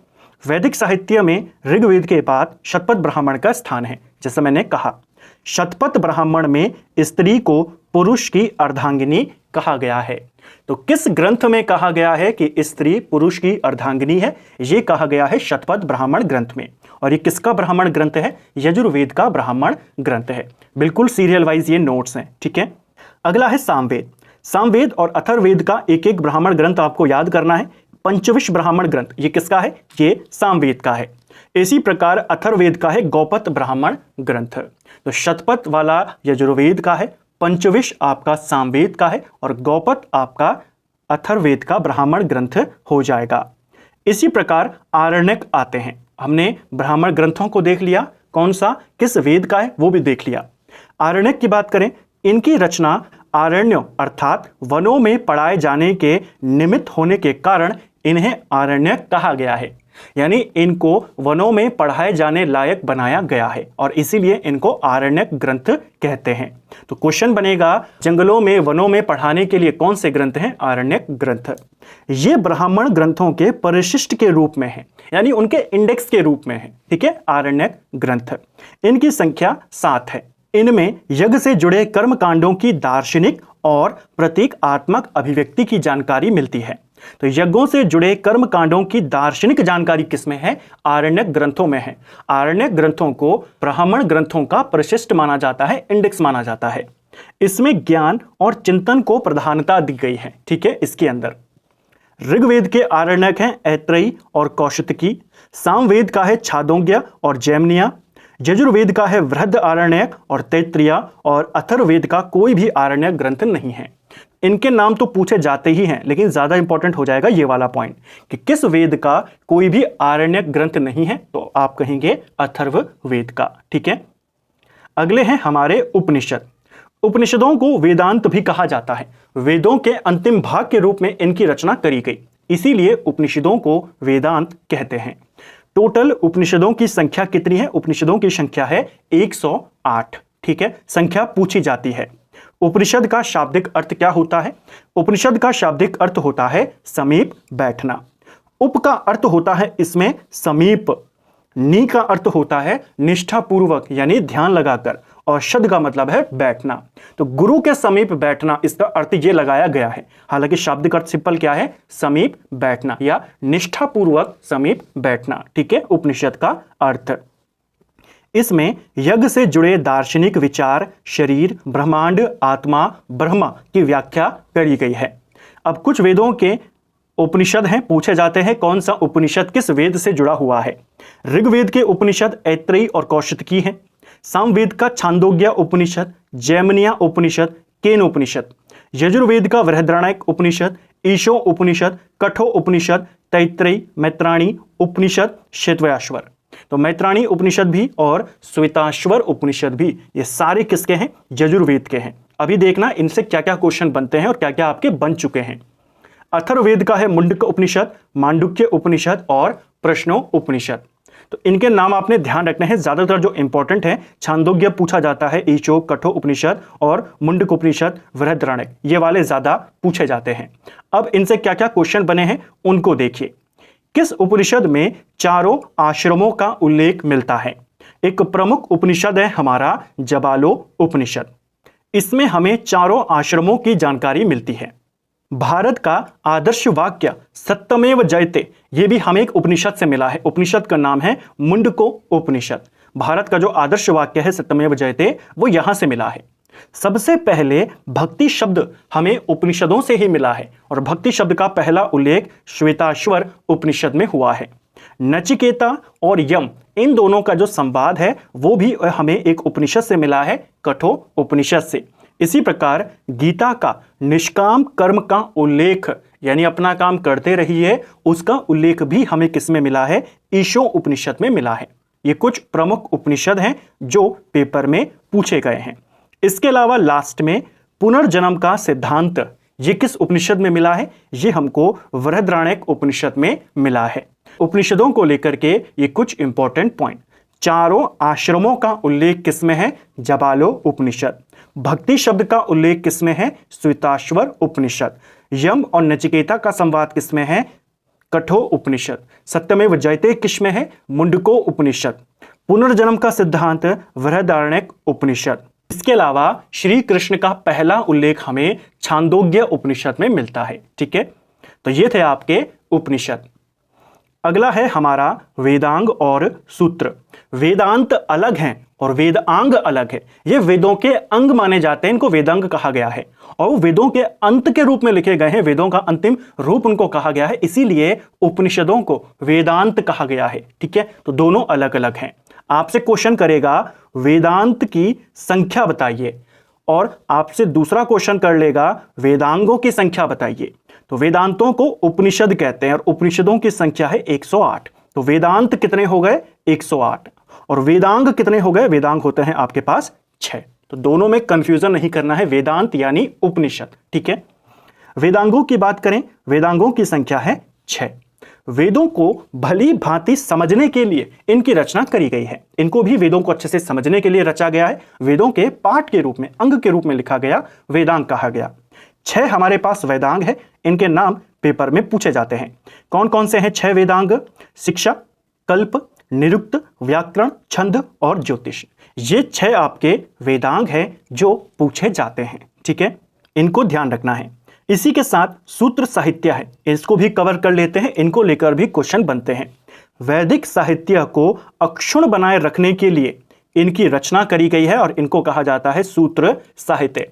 वैदिक साहित्य में ऋग्वेद के बाद शतपथ ब्राह्मण का स्थान है। जैसा मैंने कहा, शतपथ ब्राह्मण में स्त्री को पुरुष की अर्धांगिनी कहा गया है। तो किस ग्रंथ में कहा गया है कि स्त्री पुरुष की अर्धांगिनी है? ये कहा गया है शतपथ ब्राह्मण ग्रंथ में। और ये किसका ब्राह्मण ग्रंथ है? यजुर्वेद का ब्राह्मण ग्रंथ है। बिल्कुल सीरियल वाइज ये नोट्स हैं। ठीक है, अगला है सामवेद। सामवेद और अथर्ववेद का एक एक ब्राह्मण ग्रंथ आपको याद करना है। पंचविश ब्राह्मण ग्रंथ ये किसका है? ये सामवेद का है। इसी प्रकार अथर्ववेद का है गौपत ब्राह्मण ग्रंथ। तो शतपथ वाला यजुर्वेद का है, पंचविश आपका सामवेद का है, और गौपत आपका अथर्ववेद का ब्राह्मण ग्रंथ हो जाएगा। इसी प्रकार आरण्यक आते हैं। हमने ब्राह्मण ग्रंथों को देख लिया, कौन सा किस वेद का है वो भी देख लिया। आरण्यक की बात करें, इनकी रचना आरण्यों अर्थात वनों में पढ़ाए जाने के निमित्त होने के कारण इन्हें आरण्यक कहा गया है। यानी इनको वनों में पढ़ाए जाने लायक बनाया गया है और इसीलिए इनको आरण्यक ग्रंथ कहते हैं। तो क्वेश्चन बनेगा, जंगलों में, वनों में पढ़ाने के लिए कौन से ग्रंथ हैं? आरण्यक ग्रंथ। ये ब्राह्मण ग्रंथों के परिशिष्ट के रूप में है, यानी उनके इंडेक्स के रूप में है। ठीक है, आरण्यक ग्रंथ। इनकी संख्या 7 है। इनमें यज्ञ से जुड़े कर्म कांडों की दार्शनिक और प्रतीकात्मक अभिव्यक्ति की जानकारी मिलती है। तो यज्ञों से जुड़े कर्म कांडों की दार्शनिक जानकारी किसमें है? आरण्यक ग्रंथों में है। आरण्यक ग्रंथों को ब्राह्मण ग्रंथों का परिशिष्ट माना जाता है, इंडेक्स माना जाता है। इसमें ज्ञान और चिंतन को प्रधानता दी गई है। ठीक है, इसके अंदर ऋग्वेद के आरण्यक हैं ऐत्रेयी और कौशिकी, सामवेद का है छांदोग्य और जैमिनिया, यजुर्वेद का है वृहद आरण्यक और तैत्तिरीय, और अथर्ववेद का कोई भी आरण्यक ग्रंथ नहीं है। इनके नाम तो पूछे जाते ही हैं, लेकिन ज्यादा इंपॉर्टेंट हो जाएगा ये वाला पॉइंट कि किस वेद का कोई भी आरण्यक ग्रंथ नहीं है, तो आप कहेंगे अथर्ववेद का। ठीक है, अगले हैं हमारे उपनिषद। उपनिषदों को वेदांत भी कहा जाता है। वेदों के अंतिम भाग के रूप में इनकी रचना करी गई, इसीलिए उपनिषदों को वेदांत कहते हैं। टोटल उपनिषदों की संख्या कितनी है? उपनिषदों की संख्या है 108। ठीक है, संख्या पूछी जाती है। उपनिषद का शाब्दिक अर्थ क्या होता है? उपनिषद का शाब्दिक अर्थ होता है समीप बैठना। उप का अर्थ होता है इसमें समीप, नी का अर्थ होता है निष्ठापूर्वक यानी ध्यान लगाकर, और शद का मतलब है बैठना। तो गुरु के समीप बैठना, इसका अर्थ ये लगाया गया है। हालांकि शाब्दिक अर्थ सिंपल क्या है? समीप बैठना या निष्ठापूर्वक समीप बैठना। ठीक है, उपनिषद का अर्थ। इसमें यज्ञ से जुड़े दार्शनिक विचार, शरीर, ब्रह्मांड, आत्मा, ब्रह्मा की व्याख्या करी गई है। अब कुछ वेदों के उपनिषद हैं, पूछे जाते हैं कौन सा उपनिषद किस वेद से जुड़ा हुआ है। ऋग्वेद के उपनिषद ऐत्रेयी और कौशिकी हैं। सामवेद का छांदोग्य उपनिषद, जैमिनिया उपनिषद, केन उपनिषद। यजुर्वेद का बृहदारण्यक उपनिषद, ईशो उपनिषद, कठो उपनिषद, तैत्रेयी, मैत्राणी उपनिषद, श्वेताश्वर। तो मैत्राणी उपनिषद भी और श्वेताश्वर उपनिषद भी, ये सारे किसके हैं? यजुर्वेद के हैं। अभी देखना इनसे क्या क्या क्वेश्चन बनते हैं और क्या क्या आपके बन चुके हैं। अथर्ववेद का है मुंडक उपनिषद, मांडुक्य उपनिषद और प्रश्नो उपनिषद। तो इनके नाम आपने ध्यान रखने हैं, ज्यादातर जो इंपॉर्टेंट है। छांदोग्य पूछा जाता है, ईशो, कठो उपनिषद और मुंडक उपनिषद, बृहदारण्यक, ये वाले ज्यादा पूछे जाते हैं। अब इनसे क्या क्या क्वेश्चन बने हैं उनको देखिए। किस उपनिषद में चारों आश्रमों का उल्लेख मिलता है? एक प्रमुख उपनिषद है हमारा जबालो उपनिषद। इसमें हमें चारों आश्रमों की जानकारी मिलती है। भारत का आदर्श वाक्य सत्यमेव जयते, यह भी हमें एक उपनिषद से मिला है। उपनिषद का नाम है मुंडको उपनिषद। भारत का जो आदर्श वाक्य है सत्यमेव जयते, वो यहां से मिला है। सबसे पहले भक्ति शब्द हमें उपनिषदों से ही मिला है और भक्ति शब्द का पहला उल्लेख श्वेताश्वर उपनिषद में हुआ है। नचिकेता और यम, इन दोनों का जो संवाद है वो भी हमें एक उपनिषद से मिला है, कठो उपनिषद से। इसी प्रकार गीता का निष्काम कर्म का उल्लेख, यानी अपना काम करते रहिए, उसका उल्लेख भी हमें किसमें मिला है? ईशो उपनिषद में मिला है। ये कुछ प्रमुख उपनिषद हैं जो पेपर में पूछे गए हैं। इसके अलावा लास्ट में पुनर्जन्म का सिद्धांत, ये किस उपनिषद में मिला है? ये हमको बृहदारण्यक उपनिषद में मिला है। उपनिषदों को लेकर के ये कुछ इंपॉर्टेंट पॉइंट। चारों आश्रमों का उल्लेख किसमें है? जबालो उपनिषद। भक्ति शब्द का उल्लेख किसमें है? श्वेताश्वर उपनिषद। यम और नचिकेता का संवाद किसमें है? कठो उपनिषद। सत्यमेव जयते किसमें है? मुंडको उपनिषद। पुनर्जन्म का सिद्धांत बृहदारण्यक उपनिषद। इसके अलावा श्री कृष्ण का पहला उल्लेख हमें छांदोग्य उपनिषद में मिलता है। ठीक है, तो ये थे आपके उपनिषद। अगला है हमारा वेदांग और सूत्र। वेदांत अलग हैं और वेदांग अलग है। ये वेदों के अंग माने जाते हैं, इनको वेदांग कहा गया है, और वो वेदों के अंत के रूप में लिखे गए हैं। वेदों का अंतिम रूप उनको कहा गया है, इसीलिए उपनिषदों को वेदांत कहा गया है। ठीक है, तो दोनों अलग अलग हैं। आपसे क्वेश्चन करेगा वेदांत की संख्या बताइए, और आपसे दूसरा क्वेश्चन कर लेगा वेदांगों की संख्या बताइए। तो वेदांतों को उपनिषद कहते हैं और उपनिषदों की संख्या है 108। तो वेदांत कितने हो गए? 108। और वेदांग कितने हो गए? वेदांग होते हैं आपके पास 6। तो दोनों में कंफ्यूजन नहीं करना है, वेदांत यानी उपनिषद। ठीक है, वेदांगों की बात करें, वेदांगों की संख्या है 6। वेदों को भली भांति समझने के लिए इनकी रचना करी गई है। इनको भी वेदों को अच्छे से समझने के लिए रचा गया है। वेदों के पाठ के रूप में, अंग के रूप में लिखा गया, वेदांग कहा गया। 6 हमारे पास वेदांग है, इनके नाम पेपर में पूछे जाते हैं। कौन कौन से हैं 6 वेदांग? शिक्षा, कल्प, निरुक्त, व्याकरण, छंद और ज्योतिष। ये 6 आपके वेदांग हैं जो पूछे जाते हैं। ठीक है, इनको ध्यान रखना है। इसी के साथ सूत्र साहित्य है, इसको भी कवर कर लेते हैं, इनको लेकर भी क्वेश्चन बनते हैं। वैदिक साहित्य को अक्षुण्ण बनाए रखने के लिए इनकी रचना करी गई है और इनको कहा जाता है सूत्र साहित्य।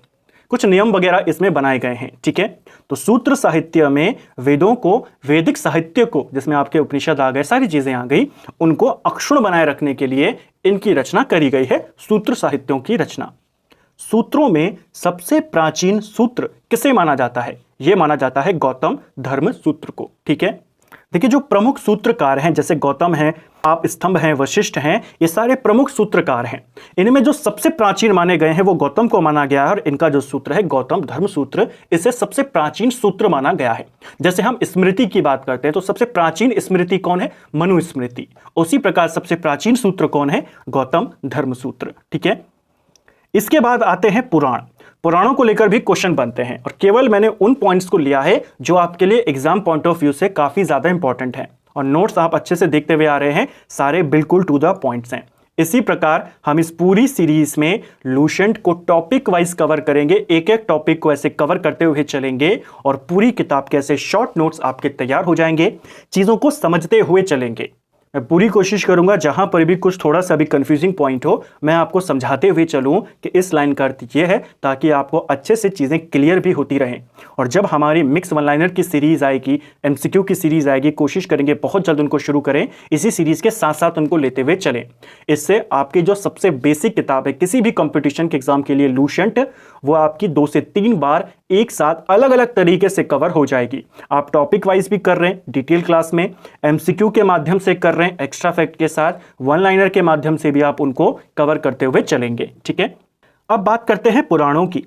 कुछ नियम वगैरह इसमें बनाए गए हैं। ठीक है, तो सूत्र साहित्य में वेदों को, वैदिक साहित्य को, जिसमें आपके उपनिषद आ गए, सारी चीजें आ गई, उनको अक्षुण्ण बनाए रखने के लिए इनकी रचना करी गई है, सूत्र साहित्यों की रचना। सूत्रों में सबसे प्राचीन सूत्र किसे माना जाता है? यह माना जाता है गौतम धर्म सूत्र को। ठीक है, देखिए जो प्रमुख सूत्रकार हैं जैसे गौतम हैं, आप स्तंभ हैं, वशिष्ठ हैं, ये सारे प्रमुख सूत्रकार हैं। इनमें जो सबसे प्राचीन माने गए हैं वो गौतम को माना गया है और इनका जो सूत्र है गौतम धर्म सूत्र, इसे सबसे प्राचीन सूत्र माना गया है। जैसे हम स्मृति की बात करते हैं तो सबसे प्राचीन स्मृति कौन है? मनुस्मृति। उसी प्रकार सबसे प्राचीन सूत्र कौन है? गौतम धर्म सूत्र। ठीक है, इसके बाद आते हैं पुराण। पुराणों को लेकर भी क्वेश्चन बनते हैं और केवल मैंने उन पॉइंट्स को लिया है जो आपके लिए एग्जाम पॉइंट ऑफ व्यू से काफी ज्यादा इंपॉर्टेंट है और नोट्स आप अच्छे से देखते हुए आ रहे हैं, सारे बिल्कुल टू द पॉइंट्स हैं। इसी प्रकार हम इस पूरी सीरीज में लूसेंट को टॉपिक वाइज कवर करेंगे, एक एक टॉपिक को ऐसे कवर करते हुए चलेंगे और पूरी किताब के ऐसे शॉर्ट नोट्स आपके तैयार हो जाएंगे, चीजों को समझते हुए चलेंगे। मैं पूरी कोशिश करूंगा जहां पर भी कुछ थोड़ा सा भी कंफ्यूजिंग पॉइंट हो मैं आपको समझाते हुए चलूं कि इस लाइन का अर्थ ये है, ताकि आपको अच्छे से चीज़ें क्लियर भी होती रहें। और जब हमारी मिक्स वन लाइनर की सीरीज आएगी, एमसीक्यू की सीरीज आएगी, कोशिश करेंगे बहुत जल्द उनको शुरू करें, इसी सीरीज के साथ साथ उनको लेते हुए चलें। इससे आपकी जो सबसे बेसिक किताब है किसी भी कंपटीशन के एग्जाम के लिए लूसेंट, वो आपकी 2 से 3 बार एक साथ अलग अलग तरीके से कवर हो जाएगी। आप टॉपिक वाइज भी कर रहे हैं डिटेल क्लास में, एमसीक्यू के माध्यम से कर रहे हैं एक्स्ट्रा फैक्ट के साथ, वन लाइनर के माध्यम से भी आप उनको कवर करते हुए चलेंगे। ठीक है, अब बात करते हैं पुराणों की।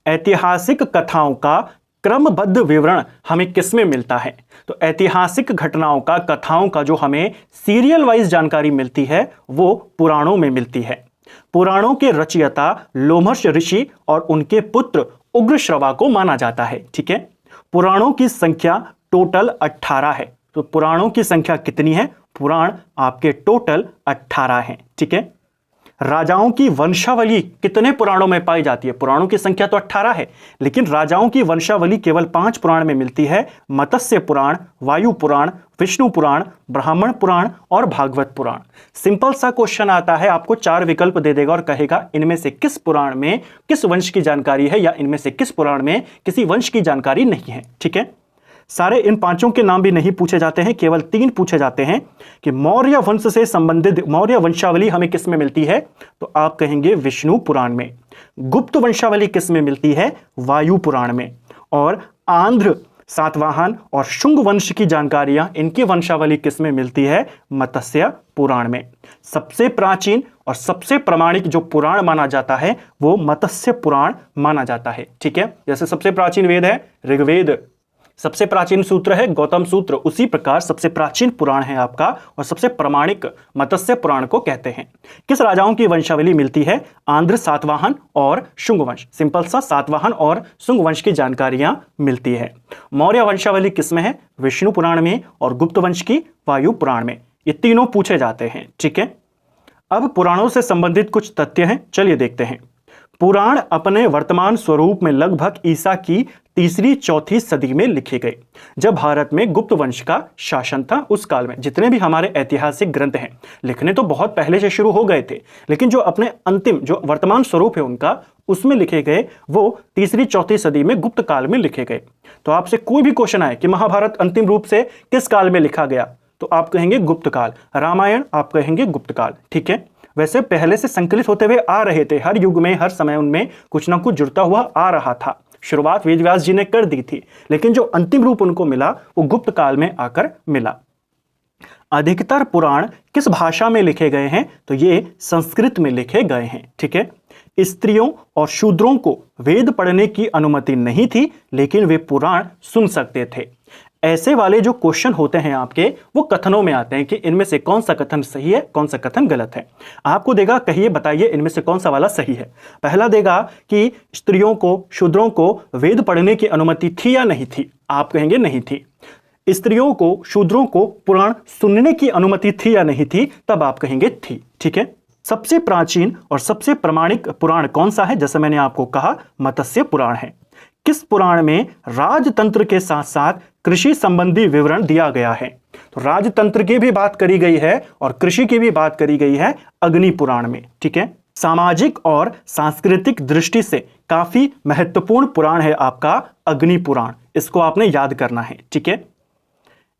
ऐतिहासिक कथाओं का क्रमबद्ध विवरण हमें किसमें मिलता है? तो ऐतिहासिक घटनाओं का, कथाओं का जो हमें सीरियल वाइज जानकारी मिलती है वो पुराणों में मिलती है। पुराणों के रचयिता लोमहर्ष ऋषि और उनके पुत्र उग्रश्रवा को माना जाता है। ठीक है, पुराणों की संख्या टोटल 18 है। तो पुराणों की संख्या कितनी है? पुराण आपके टोटल 18 हैं। ठीक है, राजाओं की वंशावली कितने पुराणों में पाई जाती है? पुराणों की संख्या तो 18 है, लेकिन राजाओं की वंशावली केवल 5 पुराण में मिलती है। मत्स्य पुराण, वायु पुराण, विष्णु पुराण, ब्राह्मण पुराण और भागवत पुराण। सिंपल सा क्वेश्चन आता है, आपको 4 विकल्प दे देगा और कहेगा इनमें से किस पुराण में किस वंश की जानकारी है या इनमें से किस पुराण में किसी वंश की जानकारी नहीं है। ठीक है, सारे इन 5 के नाम भी नहीं पूछे जाते हैं, केवल 3 पूछे जाते हैं कि मौर्य वंश से संबंधित मौर्य वंशावली हमें किस में मिलती है? तो आप कहेंगे विष्णु पुराण में। गुप्त वंशावली किस में मिलती है? वायु पुराण में। और आंध्र, सातवाहन और शुंग वंश की जानकारियां, इनकी वंशावली किस में मिलती है? मत्स्य पुराण में। सबसे प्राचीन और सबसे प्रामाणिक जो पुराण माना जाता है वो मत्स्य पुराण माना जाता है। ठीक है, जैसे सबसे प्राचीन वेद है ऋग्वेद, सबसे प्राचीन सूत्र है गौतम सूत्र, उसी प्रकार सबसे प्राचीन पुराण है आपका और सबसे प्रामाणिक मत्स्य पुराण को कहते हैं। किस राजाओं की वंशावली मिलती है? आंध्र, सातवाहन और शुंग वंश। सिंपल सा सातवाहन और शुंग वंश की जानकारियां मिलती है। मौर्य वंशावली किसमें है? विष्णु पुराण में। और गुप्त वंश की वायु पुराण में। ये तीनों पूछे जाते हैं। ठीक है, अब पुराणों से संबंधित कुछ तथ्य हैं, चलिए देखते हैं। पुराण अपने वर्तमान स्वरूप में लगभग ईसा की 3री-4थी सदी में लिखे गए, जब भारत में गुप्त वंश का शासन था। उस काल में जितने भी हमारे ऐतिहासिक ग्रंथ हैं, लिखने तो बहुत पहले से शुरू हो गए थे, लेकिन जो अपने अंतिम जो वर्तमान स्वरूप है उनका, उसमें लिखे गए वो 3री-4थी सदी में गुप्त काल में लिखे गए। तो आपसे कोई भी क्वेश्चन आए कि महाभारत अंतिम रूप से किस काल में लिखा गया, तो आप कहेंगे गुप्त काल। रामायण आप कहेंगे गुप्त काल। ठीक है, वैसे पहले से संकलित होते हुए आ रहे थे, हर युग में हर समय उनमें कुछ ना कुछ जुड़ता हुआ आ रहा था। शुरुआत वेद व्यास जी ने कर दी थी, लेकिन जो अंतिम रूप उनको मिला वो गुप्त काल में आकर मिला। अधिकतर पुराण किस भाषा में लिखे गए हैं? तो ये संस्कृत में लिखे गए हैं। ठीक है, स्त्रियों और शूद्रों को वेद पढ़ने की अनुमति नहीं थी, लेकिन वे पुराण सुन सकते थे। ऐसे वाले जो क्वेश्चन होते हैं आपके, वो कथनों में आते हैं कि इनमें से कौन सा कथन सही है, कौन सा कथन गलत है। आपको देगा कहिए बताइए इनमें से कौन सा वाला सही है। पहला देगा कि स्त्रियों को, शूद्रों को वेद पढ़ने की अनुमति थी या नहीं थी, आप कहेंगे नहीं थी। स्त्रियों को, शूद्रों को पुराण सुनने की अनुमति थी या नहीं थी, तब आप कहेंगे थी। ठीक है, सबसे प्राचीन और सबसे प्रामाणिक पुराण कौन सा है? जैसे मैंने आपको कहा, मत्स्य पुराण है। किस पुराण में राजतंत्र के साथ साथ कृषि संबंधी विवरण दिया गया है? तो राजतंत्र की भी बात करी गई है और कृषि की भी बात करी गई है अग्नि पुराण में। ठीक है, सामाजिक और सांस्कृतिक दृष्टि से काफी महत्वपूर्ण पुराण है आपका अग्नि पुराण, इसको आपने याद करना है। ठीक है,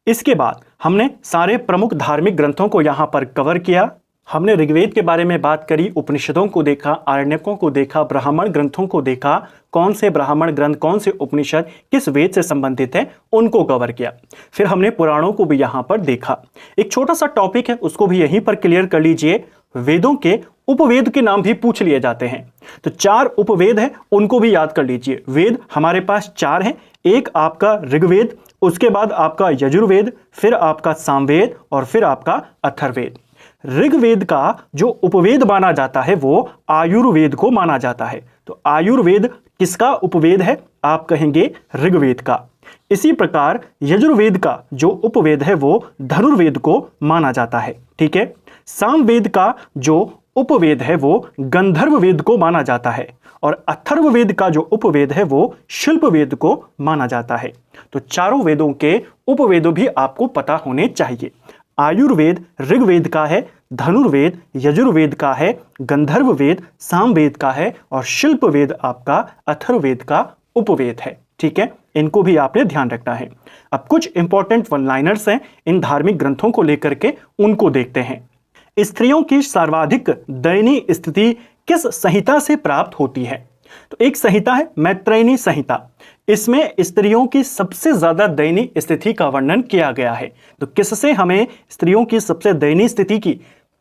इसके बाद हमने सारे प्रमुख धार्मिक ग्रंथों को यहां पर कवर किया। हमने ऋग्वेद के बारे में बात करी, उपनिषदों को देखा, आरण्यकों को देखा, ब्राह्मण ग्रंथों को देखा, कौन से ब्राह्मण ग्रंथ, कौन से उपनिषद किस वेद से संबंधित है उनको कवर किया। फिर हमने पुराणों को भी यहाँ पर देखा। एक छोटा सा टॉपिक है उसको भी यहीं पर क्लियर कर लीजिए, वेदों के उपवेद के नाम भी पूछ लिए जाते हैं। तो 4 उपवेद हैं उनको भी याद कर लीजिए। वेद हमारे पास 4 हैं, एक आपका ऋग्वेद, उसके बाद आपका यजुर्वेद, फिर आपका सामवेद और फिर आपका अथर्ववेद। ऋग्वेद का जो उपवेद माना जाता है वो आयुर्वेद को माना जाता है। तो आयुर्वेद किसका उपवेद है? आप कहेंगे ऋग्वेद का। इसी प्रकार यजुर्वेद का जो उपवेद है वो धनुर्वेद को माना जाता है। ठीक है। सामवेद का जो उपवेद है वो गंधर्व वेद को माना जाता है और अथर्ववेद का जो उपवेद है वो शिल्प वेद को माना जाता है। तो चारों वेदों के उपवेदों भी आपको पता होने चाहिए। आयुर्वेद ऋग्वेद का है, धनुर्वेद यजुर्वेद का है, गंधर्व वेद सामवेद का है और शिल्प वेद आपका अथर्ववेद का उपवेद है। ठीक है, इनको भी आपने ध्यान रखना है। अब कुछ इंपॉर्टेंट वन लाइनर्स हैं इन धार्मिक ग्रंथों को लेकर के, उनको देखते हैं। स्त्रियों की सर्वाधिक दयनीय स्थिति किस संहिता से प्राप्त होती है? तो एक संहिता है मैत्रेयी संहिता। इसमें स्त्रियों की सबसे ज्यादा दयनीय स्थिति का वर्णन किया गया है। तो किससे हमें स्त्रियों की सबसे दयनीय स्थिति की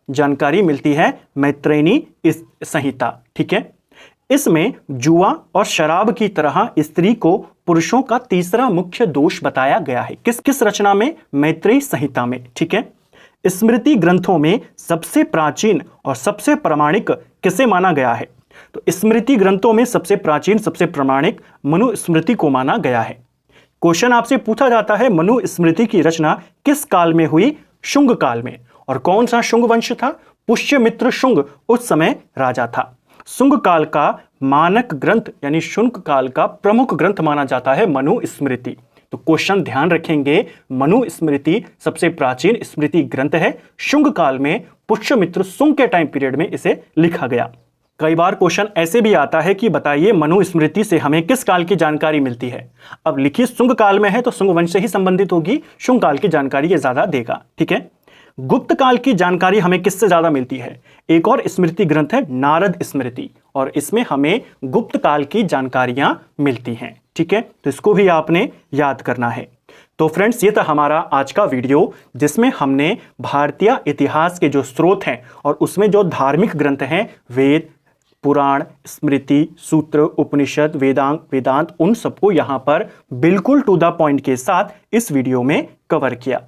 जानकारी मिलती है? मैत्रेयी संहिता। ठीक है। इसमें जुआ और शराब की तरह स्त्री को पुरुषों का तीसरा मुख्य दोष बताया गया है। किस रचना में? मैत्रेयी संहिता में। ठीक है। स्मृति ग्रंथों में सबसे प्राचीन और सबसे प्रामाणिक किसे माना गया है? तो स्मृति ग्रंथों में सबसे प्राचीन सबसे प्रामाणिक मनुस्मृति को माना गया है। क्वेश्चन आपसे पूछा जाता है मनुस्मृति की रचना किस काल में हुई? शुंग काल में। और कौन सा शुंग वंश था? पुष्यमित्र शुंग उस समय राजा था। शुंग काल का मानक ग्रंथ यानी शुंग काल का प्रमुख ग्रंथ माना जाता है मनुस्मृति। तो क्वेश्चन ध्यान रखेंगे, मनुस्मृति सबसे प्राचीन स्मृति ग्रंथ है। शुंग काल में पुष्यमित्र शुंग के टाइम पीरियड में इसे लिखा गया। कई बार क्वेश्चन ऐसे भी आता है कि बताइए मनुस्मृति से हमें किस काल की जानकारी मिलती है? अब लिखी शुंग काल में है तो शुंग वंश से ही संबंधित होगी, शुंग काल की जानकारी ये ज्यादा देगा। ठीक है। गुप्त काल की जानकारी हमें किससे ज्यादा मिलती है? एक और स्मृति ग्रंथ है नारद स्मृति और इसमें हमें गुप्त काल की जानकारियां मिलती हैं। ठीक है, तो इसको भी आपने याद करना है। तो फ्रेंड्स, ये था हमारा आज का वीडियो जिसमें हमने भारतीय इतिहास के जो स्रोत हैं और उसमें जो धार्मिक ग्रंथ हैं, वेद, पुराण, स्मृति, सूत्र, उपनिषद, वेदांत, उन सबको यहाँ पर बिल्कुल टू द पॉइंट के साथ इस वीडियो में कवर किया।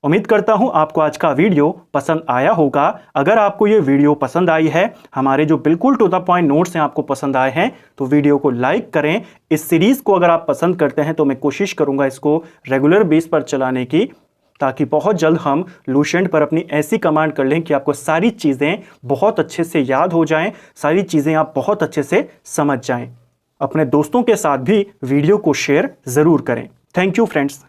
उम्मीद करता हूँ आपको आज का वीडियो पसंद आया होगा। अगर आपको ये वीडियो पसंद आई है, हमारे जो बिल्कुल टू द पॉइंट नोट्स हैं आपको पसंद आए हैं, तो वीडियो को लाइक करें। इस सीरीज़ को अगर आप पसंद करते हैं तो मैं कोशिश करूँगा इसको रेगुलर बेस पर चलाने की, ताकि बहुत जल्द हम लुसेंट पर अपनी ऐसी कमांड कर लें कि आपको सारी चीज़ें बहुत अच्छे से याद हो जाएं, सारी चीज़ें आप बहुत अच्छे से समझ जाएं। अपने दोस्तों के साथ भी वीडियो को शेयर ज़रूर करें। Thank you friends.